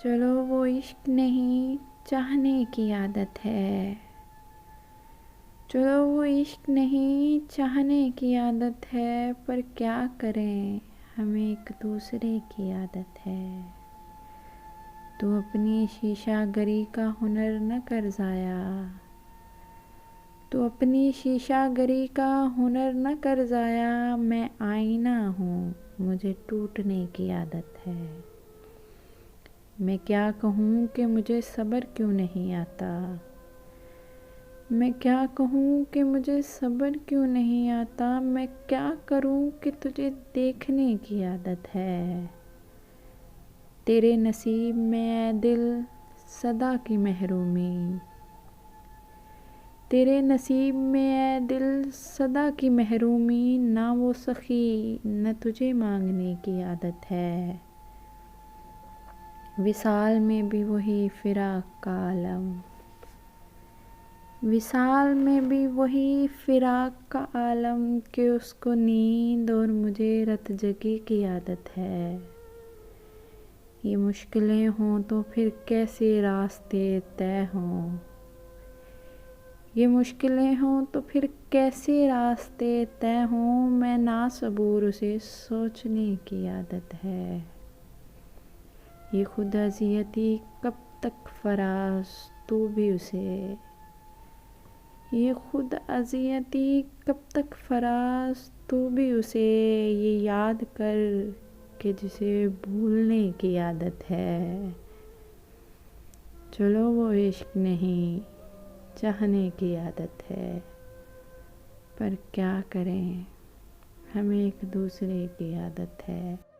चलो वो इश्क नहीं चाहने की आदत है। चलो वो इश्क नहीं चाहने की आदत है, पर क्या करें हमें एक दूसरे की आदत है। तू अपनी शीशागरी का हुनर न कर जाया। तू अपनी शीशागरी का हुनर न कर जाया। मैं आईना हूँ, मुझे टूटने की आदत है। मैं क्या कहूँ कि मुझे सब्र क्यों नहीं आता। मैं क्या कहूँ कि मुझे सब्र क्यों नहीं आता। मैं क्या करूँ कि तुझे देखने की आदत है। तेरे नसीब में ऐ दिल सदा की महरूमी। तेरे नसीब में ऐ दिल सदा की महरूमी। ना वो सखी न तुझे मांगने की आदत है। विसाल में भी वही फिराक का आलम। विसाल में भी वही फिराक का आलम, कि उसको नींद और मुझे रत जगी की आदत है। ये मुश्किलें हों तो फिर कैसे रास्ते तय हों। ये मुश्किलें हों तो फिर कैसे रास्ते तय हों। मैं ना सबूर उसे सोचने की आदत है। ये खुद अज़ियती कब तक फराज तू भी उसे। ये खुद अज़ियती कब तक फराज तू भी उसे। ये याद कर कि जिसे भूलने की आदत है। चलो वो इश्क नहीं चाहने की आदत है, पर क्या करें हमें एक दूसरे की आदत है।